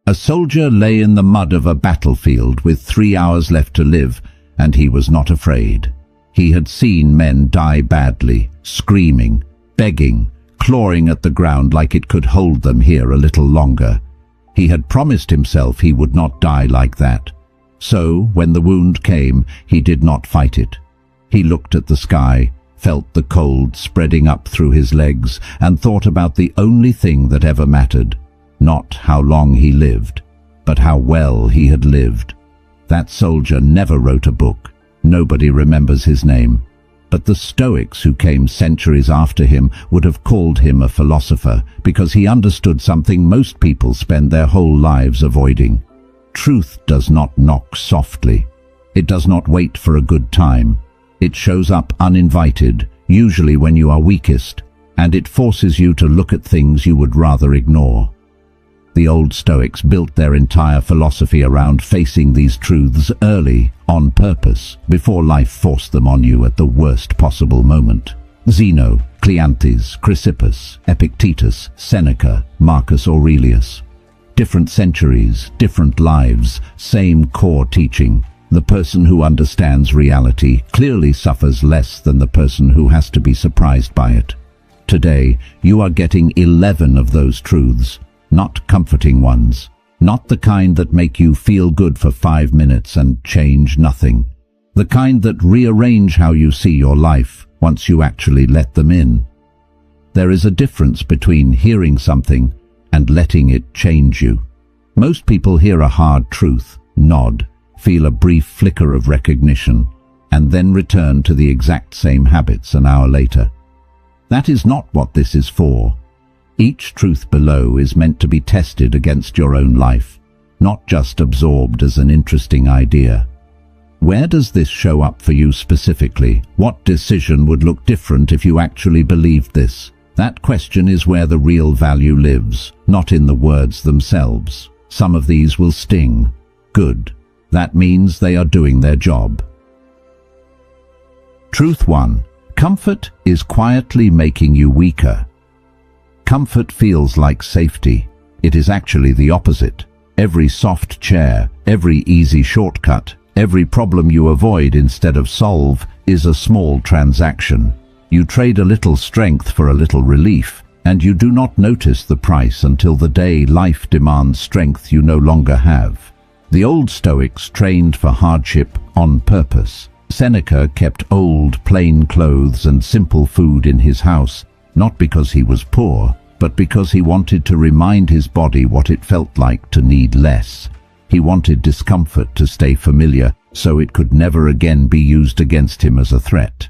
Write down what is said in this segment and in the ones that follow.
A soldier lay in the mud of a battlefield with 3 hours left to live, and he was not afraid. He had seen men die badly, screaming, begging, clawing at the ground like it could hold them here a little longer. He had promised himself he would not die like that. So, when the wound came, he did not fight it. He looked at the sky, felt the cold spreading up through his legs, and thought about the only thing that ever mattered. Not how long he lived, but how well he had lived. That soldier never wrote a book. Nobody remembers his name. But the Stoics who came centuries after him would have called him a philosopher, because he understood something most people spend their whole lives avoiding. Truth does not knock softly. It does not wait for a good time. It shows up uninvited, usually when you are weakest, and it forces you to look at things you would rather ignore. The old Stoics built their entire philosophy around facing these truths early, on purpose, before life forced them on you at the worst possible moment. Zeno, Cleanthes, Chrysippus, Epictetus, Seneca, Marcus Aurelius. Different centuries, different lives, same core teaching. The person who understands reality clearly suffers less than the person who has to be surprised by it. Today, you are getting 11 of those truths, not comforting ones, not the kind that make you feel good for 5 minutes and change nothing. The kind that rearrange how you see your life once you actually let them in. There is a difference between hearing something and letting it change you. Most people hear a hard truth, nod, feel a brief flicker of recognition, and then return to the exact same habits an hour later. That is not what this is for. Each truth below is meant to be tested against your own life, not just absorbed as an interesting idea. Where does this show up for you specifically? What decision would look different if you actually believed this? That question is where the real value lives, not in the words themselves. Some of these will sting. Good. That means they are doing their job. Truth 1. Comfort is quietly making you weaker. Comfort feels like safety. It is actually the opposite. Every soft chair, every easy shortcut, every problem you avoid instead of solve is a small transaction. You trade a little strength for a little relief, and you do not notice the price until the day life demands strength you no longer have. The old Stoics trained for hardship on purpose. Seneca kept old, plain clothes and simple food in his house, not because he was poor, but because he wanted to remind his body what it felt like to need less. He wanted discomfort to stay familiar, so it could never again be used against him as a threat.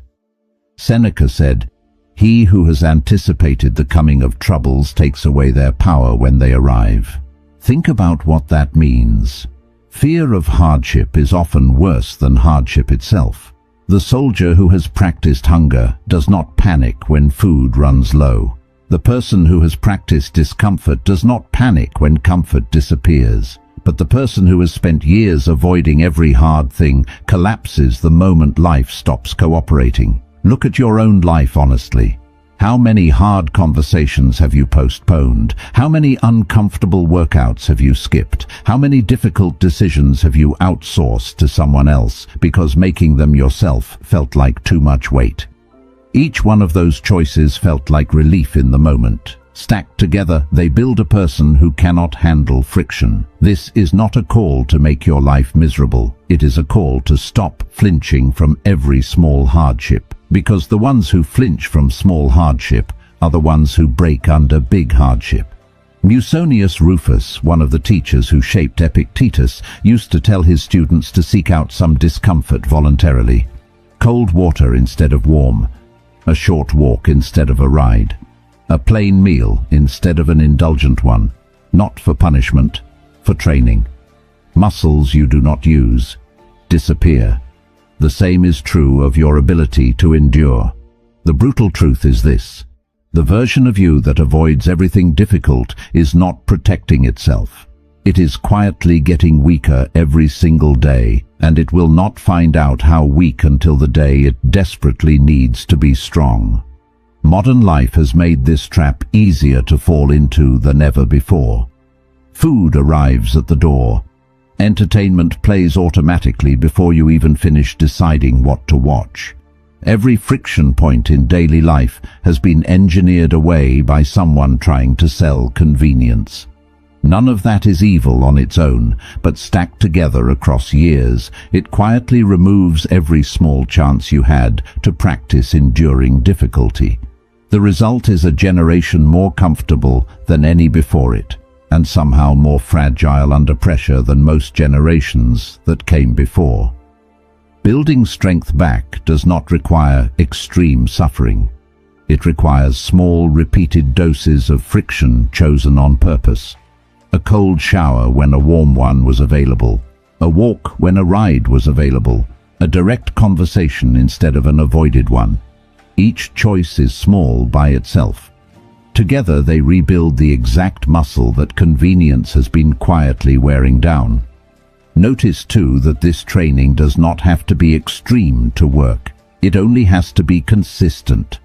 Seneca said, "He who has anticipated the coming of troubles takes away their power when they arrive." Think about what that means. Fear of hardship is often worse than hardship itself. The soldier who has practiced hunger does not panic when food runs low. The person who has practiced discomfort does not panic when comfort disappears. But the person who has spent years avoiding every hard thing collapses the moment life stops cooperating. Look at your own life honestly. How many hard conversations have you postponed? How many uncomfortable workouts have you skipped? How many difficult decisions have you outsourced to someone else because making them yourself felt like too much weight? Each one of those choices felt like relief in the moment. Stacked together, they build a person who cannot handle friction. This is not a call to make your life miserable. It is a call to stop flinching from every small hardship. Because the ones who flinch from small hardship are the ones who break under big hardship. Musonius Rufus, one of the teachers who shaped Epictetus, used to tell his students to seek out some discomfort voluntarily. Cold water instead of warm, a short walk instead of a ride, a plain meal instead of an indulgent one, not for punishment, for training. Muscles you do not use disappear. The same is true of your ability to endure. The brutal truth is this: the version of you that avoids everything difficult is not protecting itself. It is quietly getting weaker every single day, and it will not find out how weak until the day it desperately needs to be strong. Modern life has made this trap easier to fall into than ever before. Food arrives at the door. Entertainment plays automatically before you even finish deciding what to watch. Every friction point in daily life has been engineered away by someone trying to sell convenience. None of that is evil on its own, but stacked together across years, it quietly removes every small chance you had to practice enduring difficulty. The result is a generation more comfortable than any before it, and somehow more fragile under pressure than most generations that came before. Building strength back does not require extreme suffering. It requires small, repeated doses of friction chosen on purpose. A cold shower when a warm one was available. A walk when a ride was available. A direct conversation instead of an avoided one. Each choice is small by itself. Together they rebuild the exact muscle that convenience has been quietly wearing down. Notice too that this training does not have to be extreme to work. It only has to be consistent.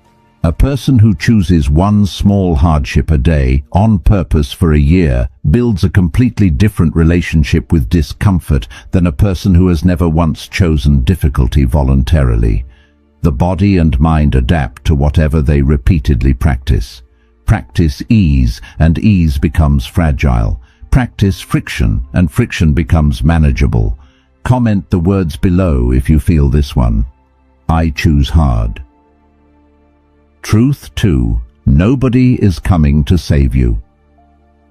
A person who chooses one small hardship a day on purpose for a year builds a completely different relationship with discomfort than a person who has never once chosen difficulty voluntarily. The body and mind adapt to whatever they repeatedly practice. Practice ease, and ease becomes fragile. Practice friction, and friction becomes manageable. Comment the words below if you feel this one. I choose hard. Truth 2. Nobody is coming to save you.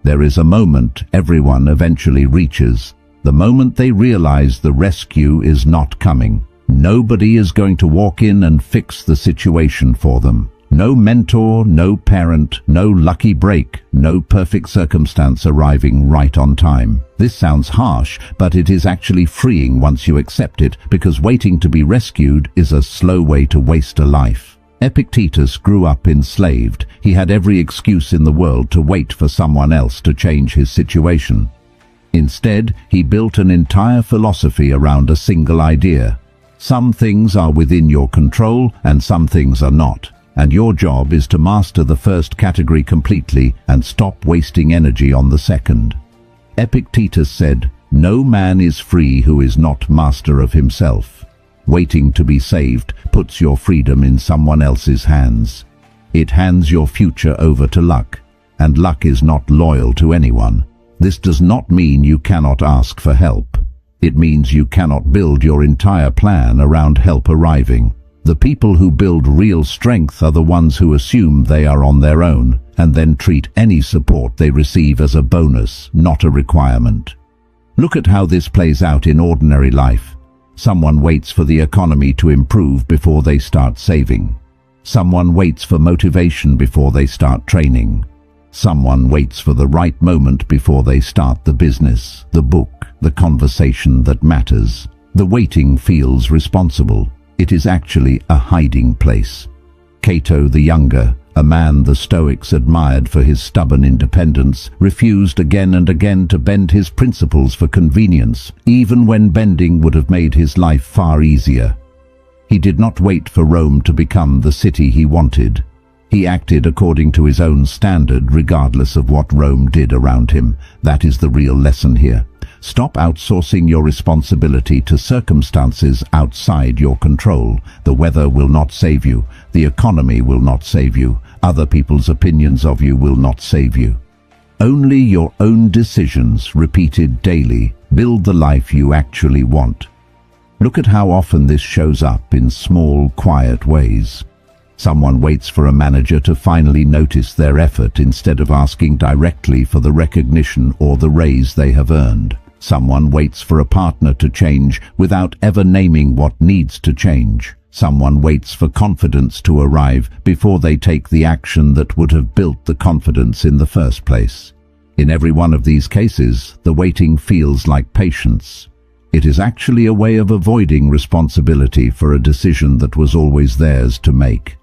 There is a moment everyone eventually reaches, the moment they realize the rescue is not coming. Nobody is going to walk in and fix the situation for them. No mentor, no parent, no lucky break, no perfect circumstance arriving right on time. This sounds harsh, but it is actually freeing once you accept it, because waiting to be rescued is a slow way to waste a life. Epictetus grew up enslaved. He had every excuse in the world to wait for someone else to change his situation. Instead, he built an entire philosophy around a single idea. Some things are within your control and some things are not. And your job is to master the first category completely and stop wasting energy on the second. Epictetus said, "No man is free who is not master of himself." Waiting to be saved puts your freedom in someone else's hands. It hands your future over to luck, and luck is not loyal to anyone. This does not mean you cannot ask for help. It means you cannot build your entire plan around help arriving. The people who build real strength are the ones who assume they are on their own and then treat any support they receive as a bonus, not a requirement. Look at how this plays out in ordinary life. Someone waits for the economy to improve before they start saving. Someone waits for motivation before they start training. Someone waits for the right moment before they start the business, the book, the conversation that matters. The waiting feels responsible. It is actually a hiding place. Cato the Younger, a man the Stoics admired for his stubborn independence, refused again and again to bend his principles for convenience, even when bending would have made his life far easier. He did not wait for Rome to become the city he wanted. He acted according to his own standard, regardless of what Rome did around him. That is the real lesson here. Stop outsourcing your responsibility to circumstances outside your control. The weather will not save you. The economy will not save you. Other people's opinions of you will not save you. Only your own decisions, repeated daily, build the life you actually want. Look at how often this shows up in small, quiet ways. Someone waits for a manager to finally notice their effort instead of asking directly for the recognition or the raise they have earned. Someone waits for a partner to change without ever naming what needs to change. Someone waits for confidence to arrive before they take the action that would have built the confidence in the first place. In every one of these cases, the waiting feels like patience. It is actually a way of avoiding responsibility for a decision that was always theirs to make.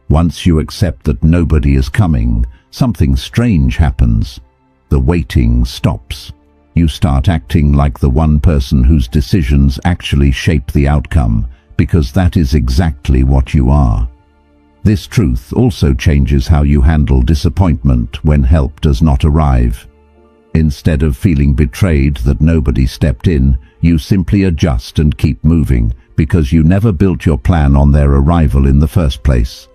Once you accept that nobody is coming, something strange happens. The waiting stops. You start acting like the one person whose decisions actually shape the outcome, because that is exactly what you are. This truth also changes how you handle disappointment when help does not arrive. Instead of feeling betrayed that nobody stepped in, you simply adjust and keep moving, because you never built your plan on their arrival in the first place.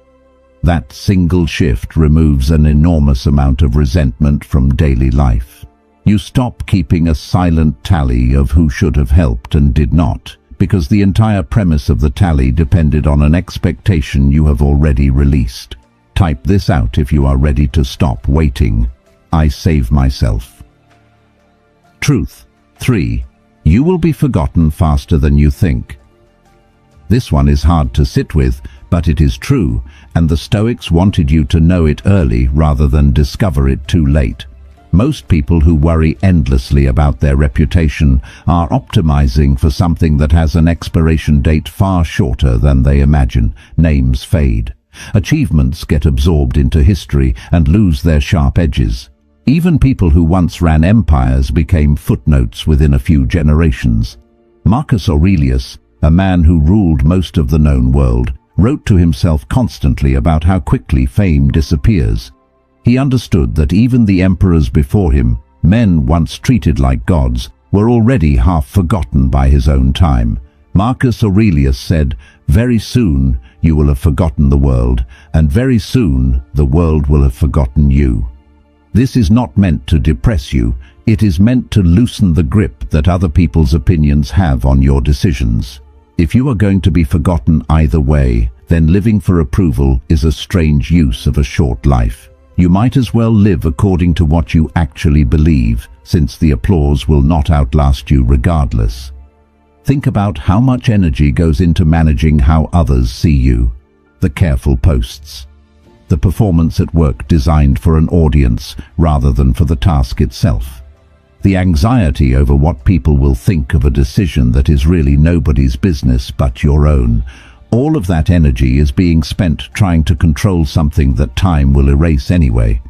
That single shift removes an enormous amount of resentment from daily life. You stop keeping a silent tally of who should have helped and did not, because the entire premise of the tally depended on an expectation you have already released. Type this out if you are ready to stop waiting. I save myself. Truth 3. You will be forgotten faster than you think. This one is hard to sit with, but it is true, and the Stoics wanted you to know it early rather than discover it too late. Most people who worry endlessly about their reputation are optimizing for something that has an expiration date far shorter than they imagine. Names fade. Achievements get absorbed into history and lose their sharp edges. Even people who once ran empires became footnotes within a few generations. Marcus Aurelius, a man who ruled most of the known world, wrote to himself constantly about how quickly fame disappears. He understood that even the emperors before him, men once treated like gods, were already half forgotten by his own time. Marcus Aurelius said, "Very soon you will have forgotten the world, and very soon the world will have forgotten you." This is not meant to depress you, it is meant to loosen the grip that other people's opinions have on your decisions. If you are going to be forgotten either way, then living for approval is a strange use of a short life. You might as well live according to what you actually believe, since the applause will not outlast you regardless. Think about how much energy goes into managing how others see you. The careful posts. The performance at work designed for an audience rather than for the task itself. The anxiety over what people will think of a decision that is really nobody's business but your own. All of that energy is being spent trying to control something that time will erase anyway.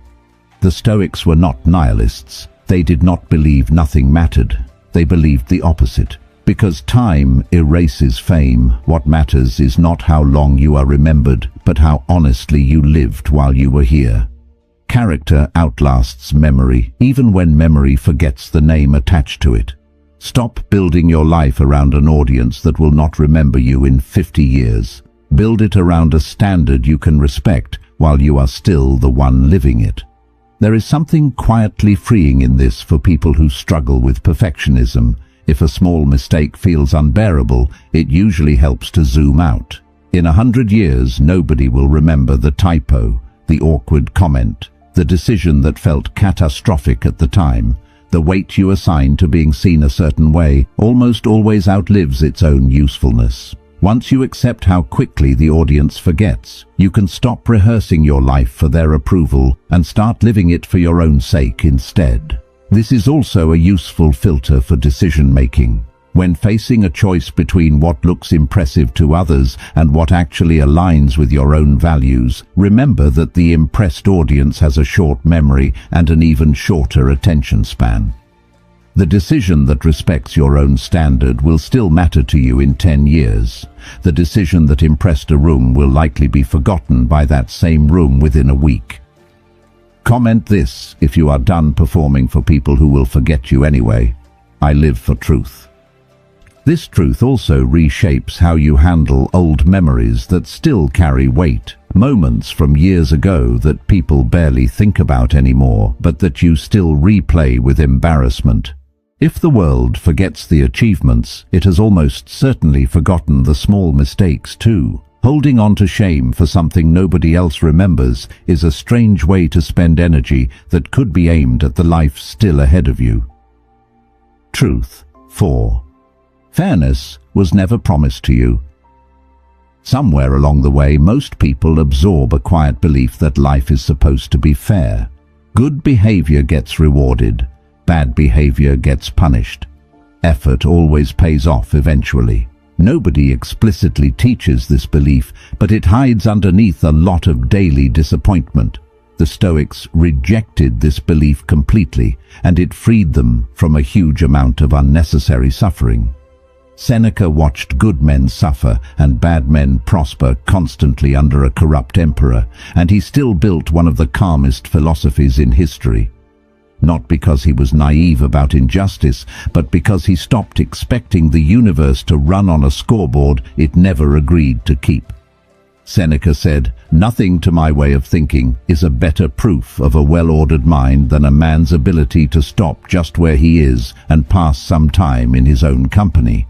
The Stoics were not nihilists. They did not believe nothing mattered. They believed the opposite. Because time erases fame, what matters is not how long you are remembered, but how honestly you lived while you were here. Character outlasts memory, even when memory forgets the name attached to it. Stop building your life around an audience that will not remember you in 50 years. Build it around a standard you can respect while you are still the one living it. There is something quietly freeing in this for people who struggle with perfectionism. If a small mistake feels unbearable, it usually helps to zoom out. In 100 years, nobody will remember the typo, the awkward comment, the decision that felt catastrophic at the time. The weight you assign to being seen a certain way almost always outlives its own usefulness. Once you accept how quickly the audience forgets, you can stop rehearsing your life for their approval and start living it for your own sake instead. This is also a useful filter for decision-making. When facing a choice between what looks impressive to others and what actually aligns with your own values, remember that the impressed audience has a short memory and an even shorter attention span. The decision that respects your own standard will still matter to you in 10 years. The decision that impressed a room will likely be forgotten by that same room within a week. Comment this if you are done performing for people who will forget you anyway. I live for truth. This truth also reshapes how you handle old memories that still carry weight, moments from years ago that people barely think about anymore, but that you still replay with embarrassment. If the world forgets the achievements, it has almost certainly forgotten the small mistakes too. Holding on to shame for something nobody else remembers is a strange way to spend energy that could be aimed at the life still ahead of you. Truth 4. Fairness was never promised to you. Somewhere along the way, most people absorb a quiet belief that life is supposed to be fair. Good behavior gets rewarded, bad behavior gets punished. Effort always pays off eventually. Nobody explicitly teaches this belief, but it hides underneath a lot of daily disappointment. The Stoics rejected this belief completely, and it freed them from a huge amount of unnecessary suffering. Seneca watched good men suffer and bad men prosper constantly under a corrupt emperor, and he still built one of the calmest philosophies in history. not because he was naive about injustice, but because he stopped expecting the universe to run on a scoreboard it never agreed to keep. Seneca said, "Nothing to my way of thinking is a better proof of a well-ordered mind than a man's ability to stop just where he is and pass some time in his own company."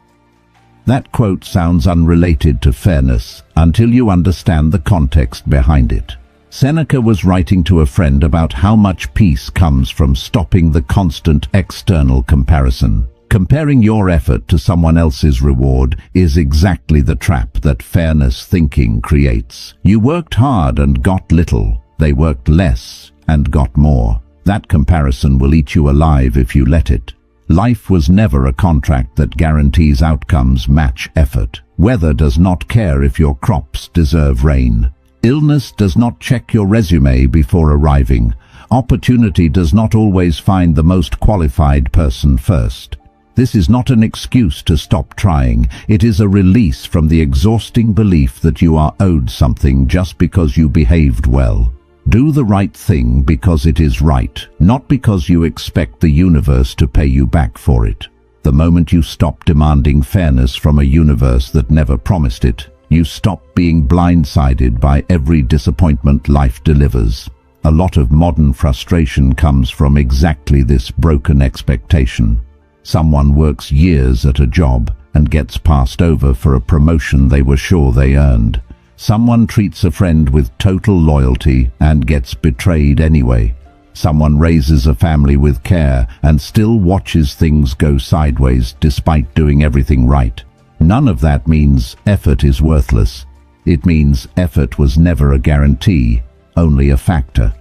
That quote sounds unrelated to fairness until you understand the context behind it. Seneca was writing to a friend about how much peace comes from stopping the constant external comparison. Comparing your effort to someone else's reward is exactly the trap that fairness thinking creates. You worked hard and got little. They worked less and got more. That comparison will eat you alive if you let it. Life was never a contract that guarantees outcomes match effort. Weather does not care if your crops deserve rain. Illness does not check your resume before arriving. Opportunity does not always find the most qualified person first. This is not an excuse to stop trying. It is a release from the exhausting belief that you are owed something just because you behaved well. Do the right thing because it is right, not because you expect the universe to pay you back for it. The moment you stop demanding fairness from a universe that never promised it, you stop being blindsided by every disappointment life delivers. A lot of modern frustration comes from exactly this broken expectation. Someone works years at a job and gets passed over for a promotion they were sure they earned. Someone treats a friend with total loyalty and gets betrayed anyway. Someone raises a family with care and still watches things go sideways despite doing everything right. None of that means effort is worthless. It means effort was never a guarantee, only a factor.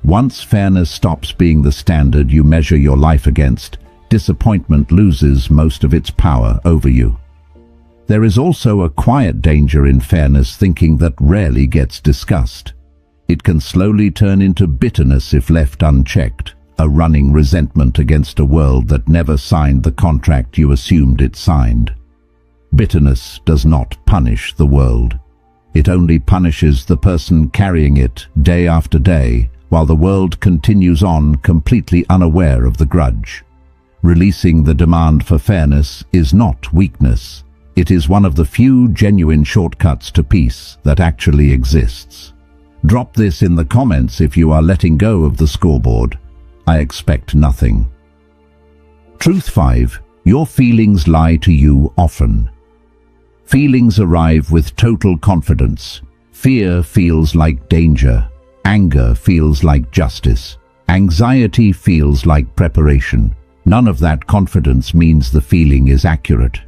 Once fairness stops being the standard you measure your life against, disappointment loses most of its power over you. There is also a quiet danger in fairness thinking that rarely gets discussed. It can slowly turn into bitterness if left unchecked, a running resentment against a world that never signed the contract you assumed it signed. Bitterness does not punish the world. It only punishes the person carrying it day after day, while the world continues on completely unaware of the grudge. Releasing the demand for fairness is not weakness. It is one of the few genuine shortcuts to peace that actually exists. Drop this in the comments if you are letting go of the scoreboard. I expect nothing. Truth 5. Your feelings lie to you often. Feelings arrive with total confidence. Fear feels like danger. Anger feels like justice. Anxiety feels like preparation. None of that confidence means the feeling is accurate.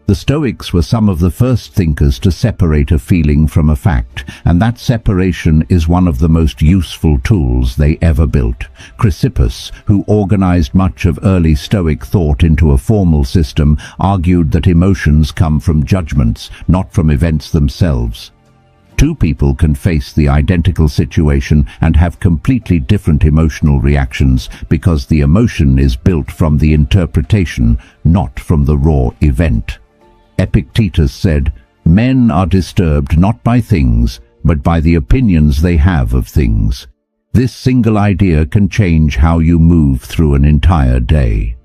The Stoics were some of the first thinkers to separate a feeling from a fact, and that separation is one of the most useful tools they ever built. Chrysippus, who organized much of early Stoic thought into a formal system, argued that emotions come from judgments, not from events themselves. Two people can face the identical situation and have completely different emotional reactions because the emotion is built from the interpretation, not from the raw event. Epictetus said, "Men are disturbed not by things, but by the opinions they have of things." This single idea can change how you move through an entire day.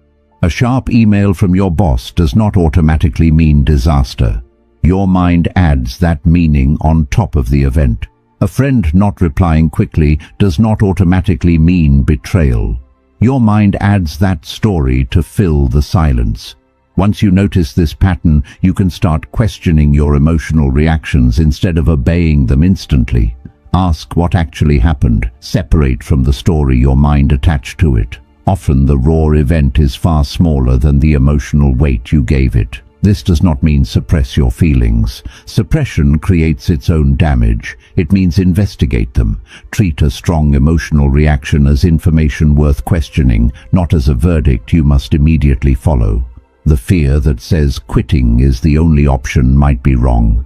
A sharp email from your boss does not automatically mean disaster. Your mind adds that meaning on top of the event. A friend not replying quickly does not automatically mean betrayal. Your mind adds that story to fill the silence. Once you notice this pattern, you can start questioning your emotional reactions instead of obeying them instantly. Ask what actually happened. Separate from the story your mind attached to it. Often the raw event is far smaller than the emotional weight you gave it. This does not mean suppress your feelings. Suppression creates its own damage. It means investigate them. Treat a strong emotional reaction as information worth questioning, not as a verdict you must immediately follow. The fear that says quitting is the only option might be wrong.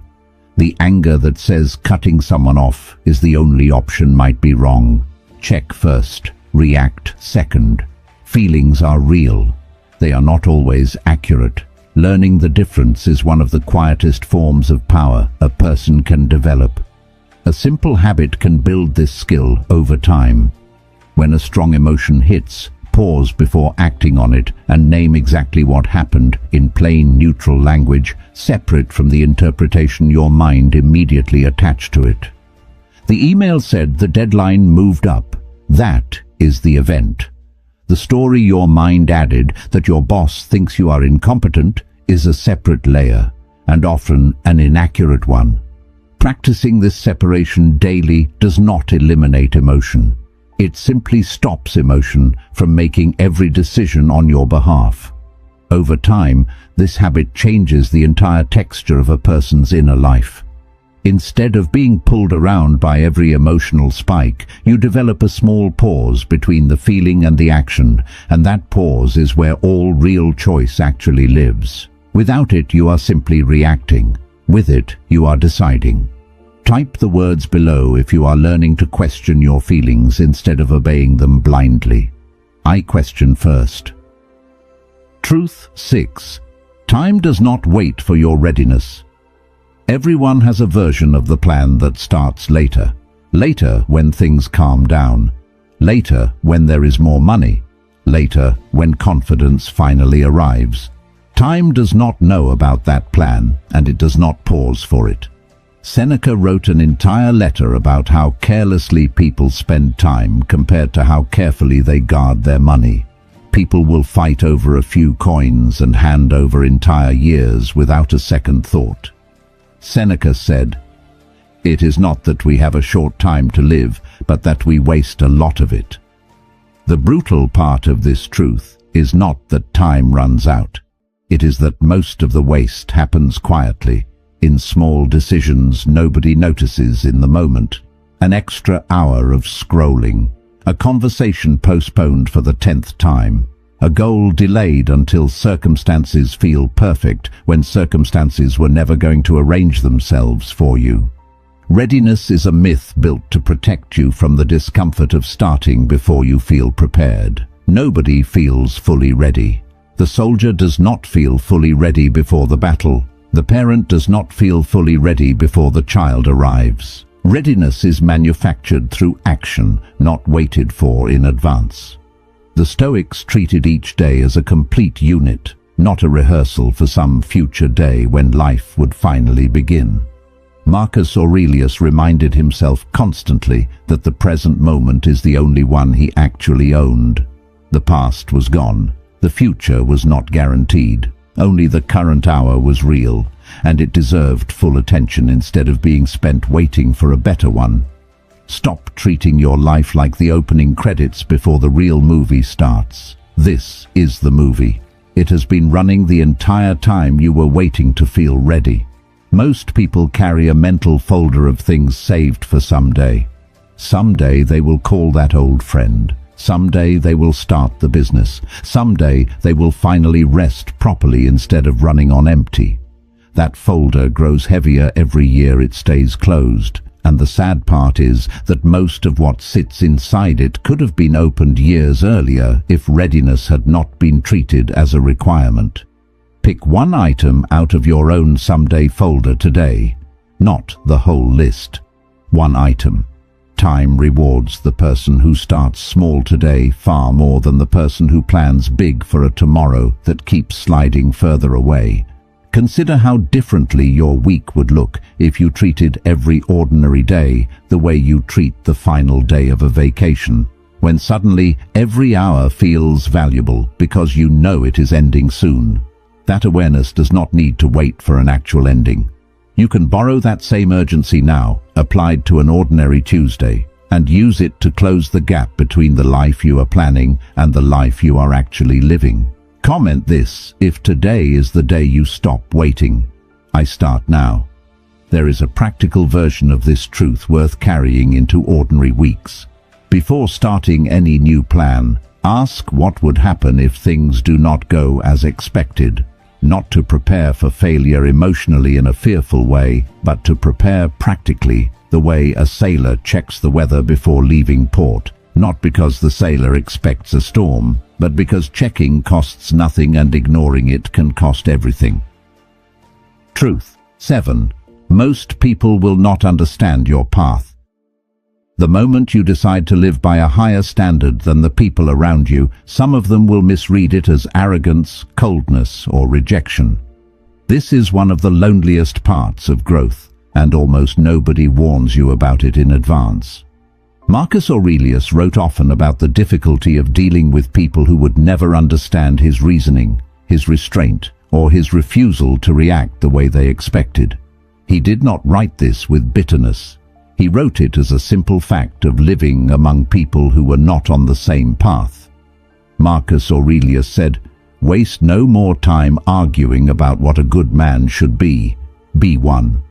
The anger that says cutting someone off is the only option might be wrong. Check first, react second. Feelings are real. They are not always accurate. Learning the difference is one of the quietest forms of power a person can develop. A simple habit can build this skill over time. When a strong emotion hits, pause before acting on it and name exactly what happened in plain, neutral language, separate from the interpretation your mind immediately attached to it. The email said the deadline moved up. That is the event. The story your mind added, that your boss thinks you are incompetent, is a separate layer, and often an inaccurate one. Practicing this separation daily does not eliminate emotion. It simply stops emotion from making every decision on your behalf. Over time, this habit changes the entire texture of a person's inner life. Instead of being pulled around by every emotional spike, you develop a small pause between the feeling and the action, and that pause is where all real choice actually lives. Without it, you are simply reacting. With it, you are deciding. Type the words below if you are learning to question your feelings instead of obeying them blindly. I question first. Truth 6. Time does not wait for your readiness. Everyone has a version of the plan that starts later. Later when things calm down. Later when there is more money. Later when confidence finally arrives. Time does not know about that plan, and it does not pause for it. Seneca wrote an entire letter about how carelessly people spend time compared to how carefully they guard their money. People will fight over a few coins and hand over entire years without a second thought. Seneca said, "It is not that we have a short time to live, but that we waste a lot of it." The brutal part of this truth is not that time runs out. It is that most of the waste happens quietly, in small decisions nobody notices in the moment. An extra hour of scrolling, a conversation postponed for the 10th time, a goal delayed until circumstances feel perfect when circumstances were never going to arrange themselves for you. Readiness is a myth built to protect you from the discomfort of starting before you feel prepared. Nobody feels fully ready. The soldier does not feel fully ready before the battle. The parent does not feel fully ready before the child arrives. Readiness is manufactured through action, not waited for in advance. The Stoics treated each day as a complete unit, not a rehearsal for some future day when life would finally begin. Marcus Aurelius reminded himself constantly that the present moment is the only one he actually owned. The past was gone. The future was not guaranteed. Only the current hour was real, and it deserved full attention instead of being spent waiting for a better one. Stop treating your life like the opening credits before the real movie starts. This is the movie. It has been running the entire time you were waiting to feel ready. Most people carry a mental folder of things saved for someday. Someday they will call that old friend. Someday they will start the business. Someday they will finally rest properly instead of running on empty. That folder grows heavier every year it stays closed. And the sad part is that most of what sits inside it could have been opened years earlier if readiness had not been treated as a requirement. Pick one item out of your own someday folder today, not the whole list. One item. Time rewards the person who starts small today far more than the person who plans big for a tomorrow that keeps sliding further away. Consider how differently your week would look if you treated every ordinary day the way you treat the final day of a vacation, when suddenly every hour feels valuable because you know it is ending soon. That awareness does not need to wait for an actual ending. You can borrow that same urgency now, applied to an ordinary Tuesday, and use it to close the gap between the life you are planning and the life you are actually living. Comment this if today is the day you stop waiting. I start now. There is a practical version of this truth worth carrying into ordinary weeks. Before starting any new plan, ask what would happen if things do not go as expected. Not to prepare for failure emotionally in a fearful way, but to prepare practically, the way a sailor checks the weather before leaving port. Not because the sailor expects a storm, but because checking costs nothing and ignoring it can cost everything. Truth 7. Most people will not understand your path. The moment you decide to live by a higher standard than the people around you, some of them will misread it as arrogance, coldness, or rejection. This is one of the loneliest parts of growth, and almost nobody warns you about it in advance. Marcus Aurelius wrote often about the difficulty of dealing with people who would never understand his reasoning, his restraint, or his refusal to react the way they expected. He did not write this with bitterness. He wrote it as a simple fact of living among people who were not on the same path. Marcus Aurelius said, "Waste no more time arguing about what a good man should be. Be one."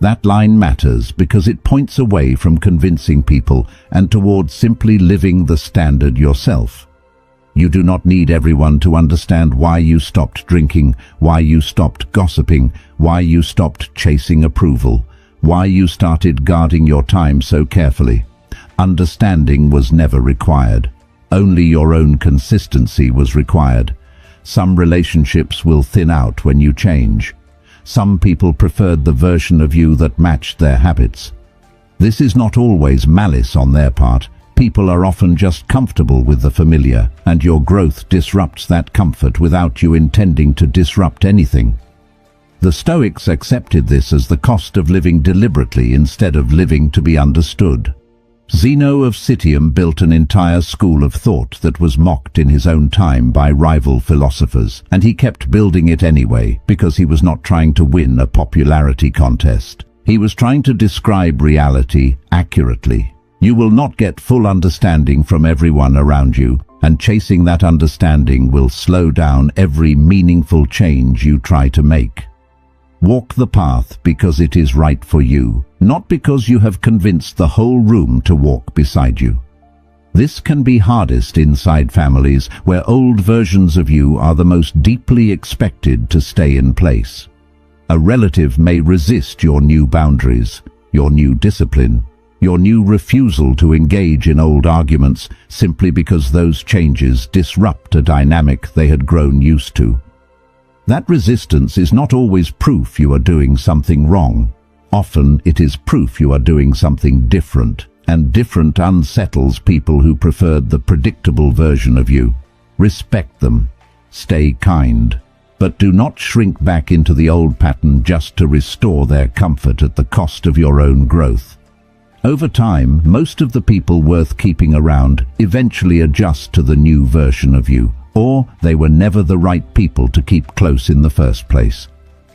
That line matters because it points away from convincing people and towards simply living the standard yourself. You do not need everyone to understand why you stopped drinking, why you stopped gossiping, why you stopped chasing approval, why you started guarding your time so carefully. Understanding was never required. Only your own consistency was required. Some relationships will thin out when you change. Some people preferred the version of you that matched their habits. This is not always malice on their part. People are often just comfortable with the familiar, and your growth disrupts that comfort without you intending to disrupt anything. The Stoics accepted this as the cost of living deliberately instead of living to be understood. Zeno of Citium built an entire school of thought that was mocked in his own time by rival philosophers, and he kept building it anyway because he was not trying to win a popularity contest. He was trying to describe reality accurately. You will not get full understanding from everyone around you, and chasing that understanding will slow down every meaningful change you try to make. Walk the path because it is right for you, not because you have convinced the whole room to walk beside you. This can be hardest inside families where old versions of you are the most deeply expected to stay in place. A relative may resist your new boundaries, your new discipline, your new refusal to engage in old arguments simply because those changes disrupt a dynamic they had grown used to. That resistance is not always proof you are doing something wrong. Often it is proof you are doing something different, and different unsettles people who preferred the predictable version of you. Respect them. Stay kind. But do not shrink back into the old pattern just to restore their comfort at the cost of your own growth. Over time, most of the people worth keeping around eventually adjust to the new version of you, or they were never the right people to keep close in the first place.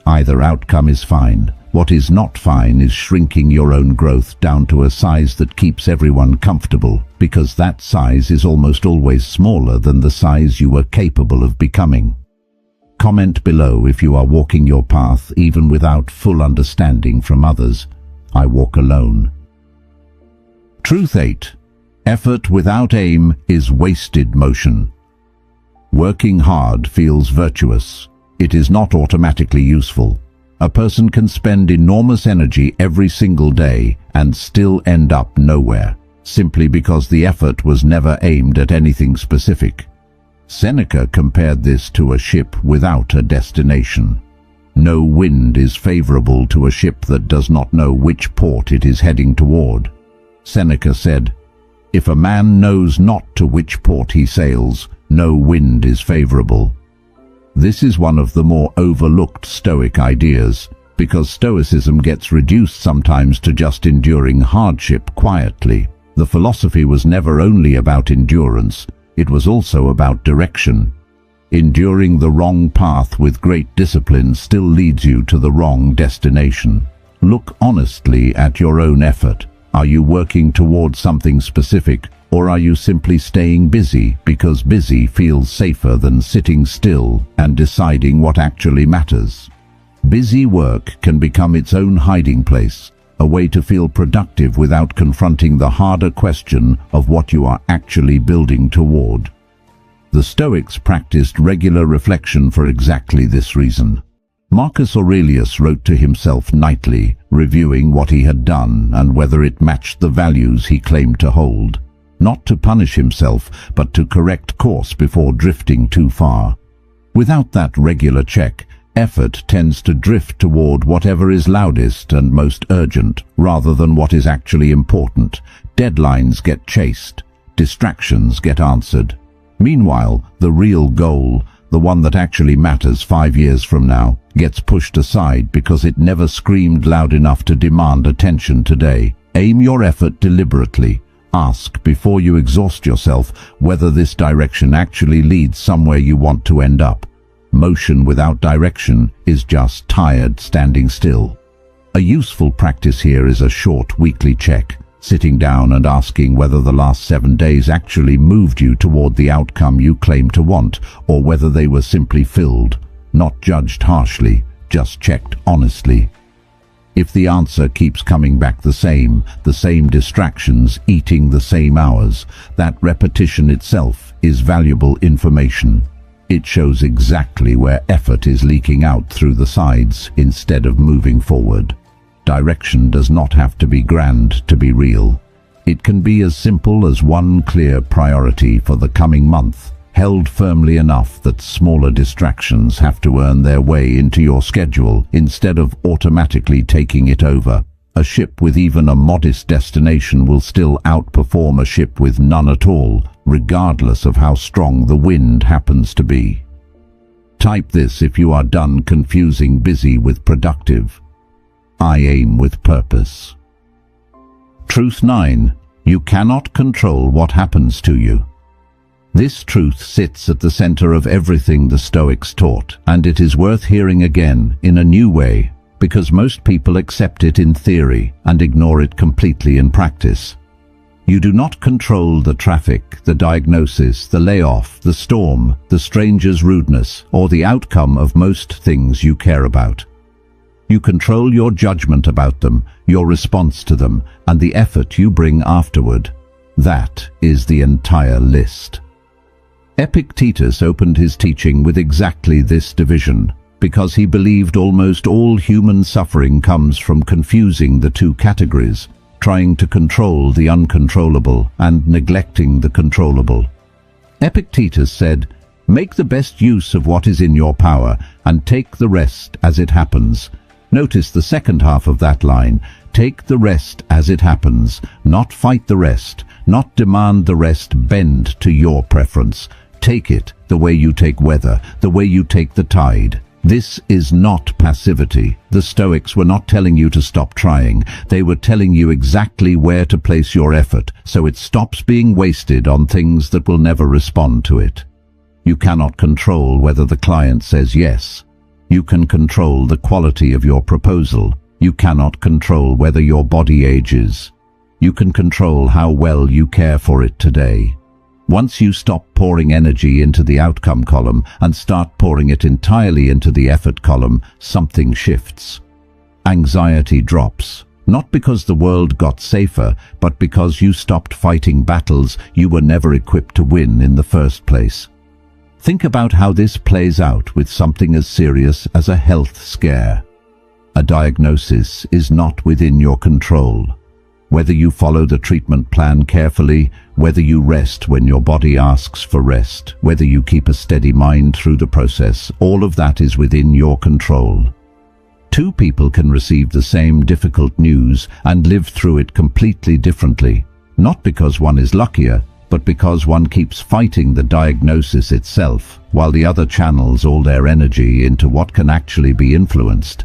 Either outcome is fine. What is not fine is shrinking your own growth down to a size that keeps everyone comfortable, because that size is almost always smaller than the size you were capable of becoming. Comment below if you are walking your path even without full understanding from others. I walk alone. Truth 8. Effort without aim is wasted motion. Working hard feels virtuous. It is not automatically useful. A person can spend enormous energy every single day and still end up nowhere, simply because the effort was never aimed at anything specific. Seneca compared this to a ship without a destination. No wind is favorable to a ship that does not know which port it is heading toward. Seneca said, "If a man knows not to which port he sails, no wind is favorable." This is one of the more overlooked Stoic ideas, because Stoicism gets reduced sometimes to just enduring hardship quietly. The philosophy was never only about endurance, it was also about direction. Enduring the wrong path with great discipline still leads you to the wrong destination. Look honestly at your own effort. Are you working towards something specific, or are you simply staying busy because busy feels safer than sitting still and deciding what actually matters? Busy work can become its own hiding place, a way to feel productive without confronting the harder question of what you are actually building toward. The Stoics practiced regular reflection for exactly this reason. Marcus Aurelius wrote to himself nightly, reviewing what he had done and whether it matched the values he claimed to hold. Not to punish himself, but to correct course before drifting too far. Without that regular check, Effort tends to drift toward whatever is loudest and most urgent, rather than what is actually important. Deadlines get chased. Distractions get answered. Meanwhile, the real goal, the one that actually matters 5 years from now, gets pushed aside because it never screamed loud enough to demand attention today. Aim your effort deliberately. Ask before you exhaust yourself whether this direction actually leads somewhere you want to end up. Motion without direction is just tired standing still. A useful practice here is a short weekly check, sitting down and asking whether the last 7 days actually moved you toward the outcome you claim to want, or whether they were simply filled, not judged harshly, just checked honestly. If the answer keeps coming back the same distractions, eating the same hours, that repetition itself is valuable information. It shows exactly where effort is leaking out through the sides instead of moving forward. Direction does not have to be grand to be real. It can be as simple as one clear priority for the coming month, held firmly enough that smaller distractions have to earn their way into your schedule instead of automatically taking it over. A ship with even a modest destination will still outperform a ship with none at all, regardless of how strong the wind happens to be. Type this if you are done confusing busy with productive. I aim with purpose. Truth 9. You cannot control what happens to you. This truth sits at the center of everything the Stoics taught, and it is worth hearing again in a new way, because most people accept it in theory and ignore it completely in practice. You do not control the traffic, the diagnosis, the layoff, the storm, the stranger's rudeness, or the outcome of most things you care about. You control your judgment about them, your response to them, and the effort you bring afterward. That is the entire list. Epictetus opened his teaching with exactly this division, because he believed almost all human suffering comes from confusing the two categories, trying to control the uncontrollable and neglecting the controllable. Epictetus said, "Make the best use of what is in your power and take the rest as it happens." Notice the second half of that line. Take the rest as it happens, not fight the rest, not demand the rest bend to your preference. Take it the way you take weather, the way you take the tide. This is not passivity. The Stoics were not telling you to stop trying. They were telling you exactly where to place your effort, so it stops being wasted on things that will never respond to it. You cannot control whether the client says yes. You can control the quality of your proposal. You cannot control whether your body ages. You can control how well you care for it today. Once you stop pouring energy into the outcome column and start pouring it entirely into the effort column, something shifts. Anxiety drops, not because the world got safer, but because you stopped fighting battles you were never equipped to win in the first place. Think about how this plays out with something as serious as a health scare. A diagnosis is not within your control. Whether you follow the treatment plan carefully, whether you rest when your body asks for rest, whether you keep a steady mind through the process, all of that is within your control. Two people can receive the same difficult news and live through it completely differently, not because one is luckier, but because one keeps fighting the diagnosis itself, while the other channels all their energy into what can actually be influenced.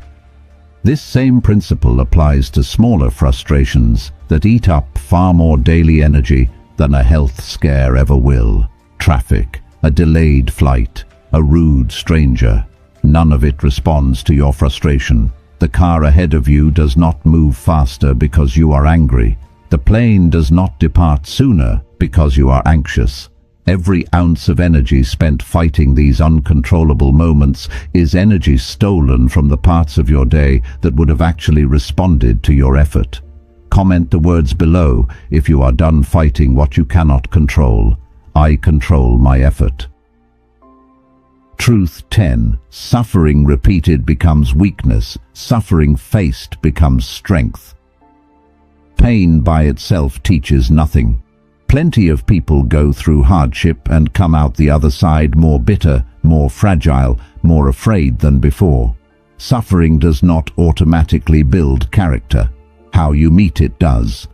This same principle applies to smaller frustrations that eat up far more daily energy than a health scare ever will. Traffic, a delayed flight, a rude stranger. None of it responds to your frustration. The car ahead of you does not move faster because you are angry. The plane does not depart sooner because you are anxious. Every ounce of energy spent fighting these uncontrollable moments is energy stolen from the parts of your day that would have actually responded to your effort. Comment the words below if you are done fighting what you cannot control. I control my effort. Truth 10. Suffering repeated becomes weakness. Suffering faced becomes strength. Pain by itself teaches nothing. Plenty of people go through hardship and come out the other side more bitter, more fragile, more afraid than before. Suffering does not automatically build character. How you meet it does.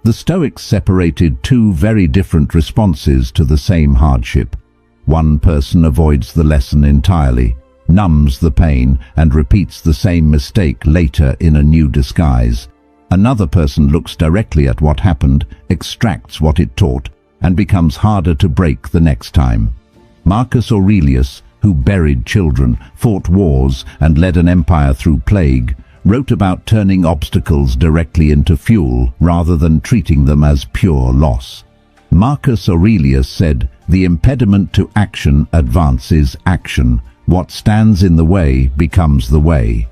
The Stoics separated two very different responses to the same hardship. One person avoids the lesson entirely, numbs the pain, and repeats the same mistake later in a new disguise. Another person looks directly at what happened, extracts what it taught, and becomes harder to break the next time. Marcus Aurelius, who buried children, fought wars, and led an empire through plague, wrote about turning obstacles directly into fuel rather than treating them as pure loss. Marcus Aurelius said, "The impediment to action advances action. What stands in the way becomes the way."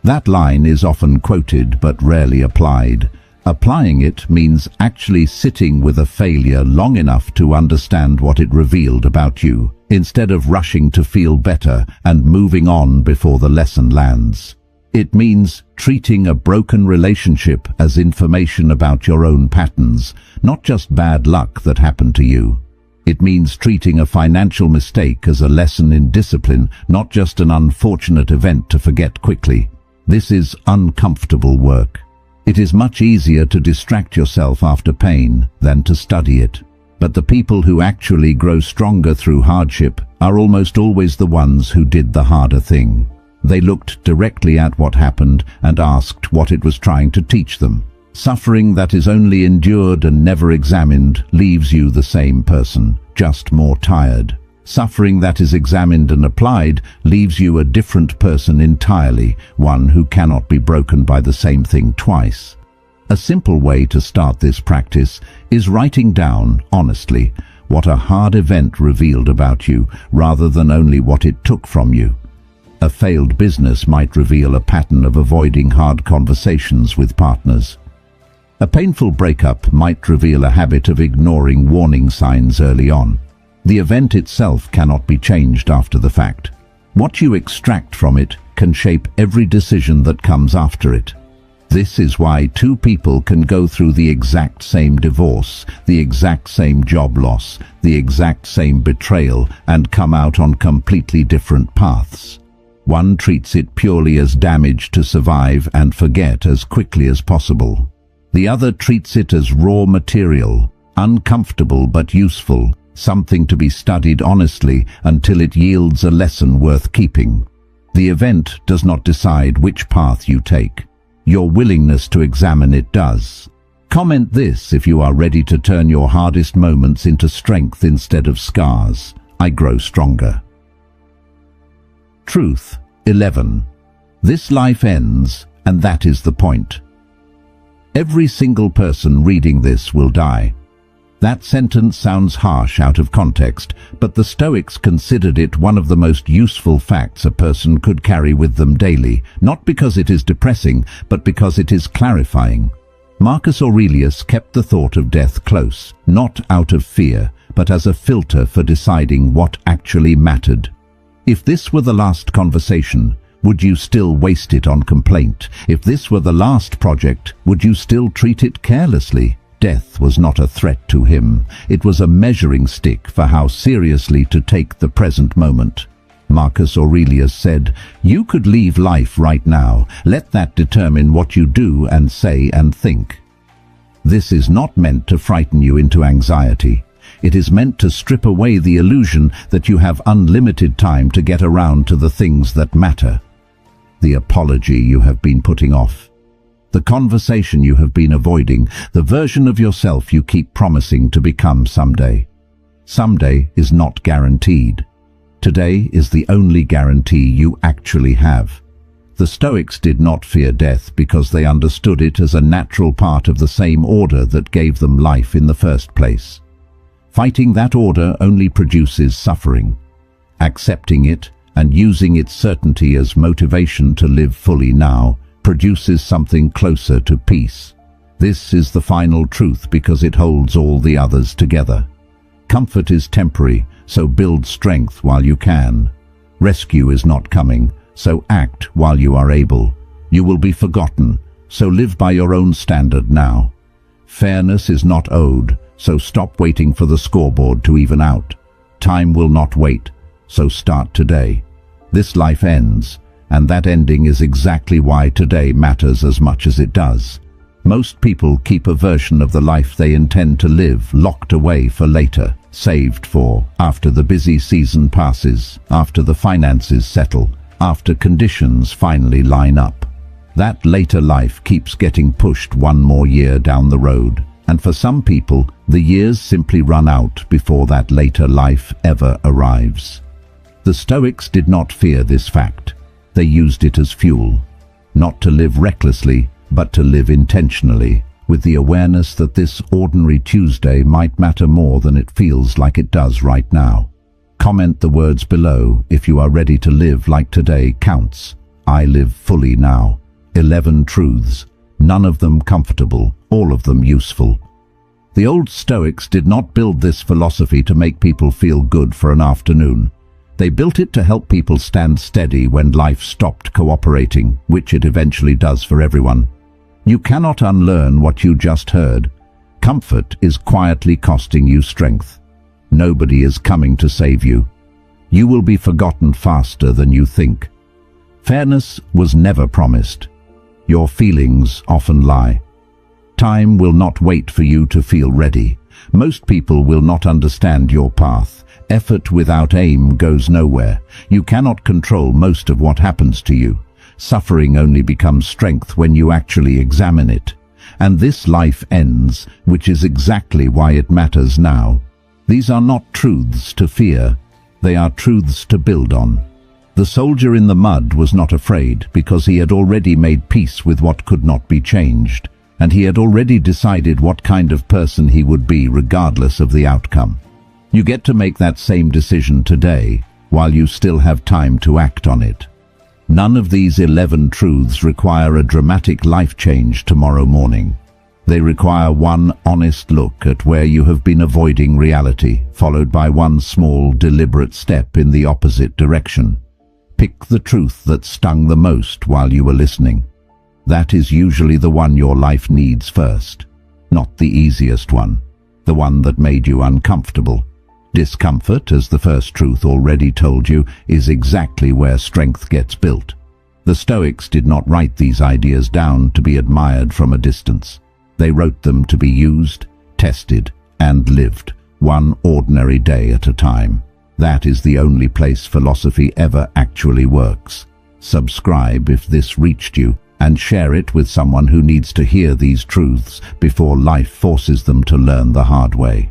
That line is often quoted but rarely applied. Applying it means actually sitting with a failure long enough to understand what it revealed about you, instead of rushing to feel better and moving on before the lesson lands. It means treating a broken relationship as information about your own patterns, not just bad luck that happened to you. It means treating a financial mistake as a lesson in discipline, not just an unfortunate event to forget quickly. This is uncomfortable work. It is much easier to distract yourself after pain than to study it. But the people who actually grow stronger through hardship are almost always the ones who did the harder thing. They looked directly at what happened and asked what it was trying to teach them. Suffering that is only endured and never examined leaves you the same person, just more tired. Suffering that is examined and applied leaves you a different person entirely, one who cannot be broken by the same thing twice. A simple way to start this practice is writing down, honestly, what a hard event revealed about you, rather than only what it took from you. A failed business might reveal a pattern of avoiding hard conversations with partners. A painful breakup might reveal a habit of ignoring warning signs early on. The event itself cannot be changed after the fact. What you extract from it can shape every decision that comes after it. This is why two people can go through the exact same divorce, the exact same job loss, the exact same betrayal, and come out on completely different paths. One treats it purely as damage to survive and forget as quickly as possible. The other treats it as raw material, uncomfortable but useful, something to be studied honestly until it yields a lesson worth keeping. The event does not decide which path you take. Your willingness to examine it does. Comment this if you are ready to turn your hardest moments into strength instead of scars. I grow stronger. Truth 11. This life ends, and that is the point. Every single person reading this will die. That sentence sounds harsh out of context, but the Stoics considered it one of the most useful facts a person could carry with them daily, not because it is depressing, but because it is clarifying. Marcus Aurelius kept the thought of death close, not out of fear, but as a filter for deciding what actually mattered. If this were the last conversation, would you still waste it on complaint? If this were the last project, would you still treat it carelessly? Death was not a threat to him. It was a measuring stick for how seriously to take the present moment. Marcus Aurelius said, "You could leave life right now. Let that determine what you do and say and think." This is not meant to frighten you into anxiety. It is meant to strip away the illusion that you have unlimited time to get around to the things that matter. The apology you have been putting off. The conversation you have been avoiding, the version of yourself you keep promising to become someday. Someday is not guaranteed. Today is the only guarantee you actually have. The Stoics did not fear death because they understood it as a natural part of the same order that gave them life in the first place. Fighting that order only produces suffering. Accepting it and using its certainty as motivation to live fully now produces something closer to peace. This is the final truth because it holds all the others together. Comfort is temporary, so build strength while you can. Rescue is not coming, so act while you are able. You will be forgotten, so live by your own standard now. Fairness is not owed, so stop waiting for the scoreboard to even out. Time will not wait, so start today. This life ends, and that ending is exactly why today matters as much as it does. Most people keep a version of the life they intend to live locked away for later, saved for after the busy season passes, after the finances settle, after conditions finally line up. That later life keeps getting pushed one more year down the road, and for some people, the years simply run out before that later life ever arrives. The Stoics did not fear this fact. They used it as fuel, not to live recklessly, but to live intentionally, with the awareness that this ordinary Tuesday might matter more than it feels like it does right now. Comment the words below if you are ready to live like today counts. I live fully now. 11 truths, none of them comfortable, all of them useful. The old Stoics did not build this philosophy to make people feel good for an afternoon. They built it to help people stand steady when life stopped cooperating, which it eventually does for everyone. You cannot unlearn what you just heard. Comfort is quietly costing you strength. Nobody is coming to save you. You will be forgotten faster than you think. Fairness was never promised. Your feelings often lie. Time will not wait for you to feel ready. Most people will not understand your path. Effort without aim goes nowhere. You cannot control most of what happens to you. Suffering only becomes strength when you actually examine it. And this life ends, which is exactly why it matters now. These are not truths to fear. They are truths to build on. The soldier in the mud was not afraid because he had already made peace with what could not be changed, and he had already decided what kind of person he would be regardless of the outcome. You get to make that same decision today, while you still have time to act on it. None of these 11 truths require a dramatic life change tomorrow morning. They require one honest look at where you have been avoiding reality, followed by one small, deliberate step in the opposite direction. Pick the truth that stung the most while you were listening. That is usually the one your life needs first, not the easiest one, the one that made you uncomfortable. Discomfort, as the first truth already told you, is exactly where strength gets built. The Stoics did not write these ideas down to be admired from a distance. They wrote them to be used, tested, and lived, one ordinary day at a time. That is the only place philosophy ever actually works. Subscribe if this reached you, and share it with someone who needs to hear these truths before life forces them to learn the hard way.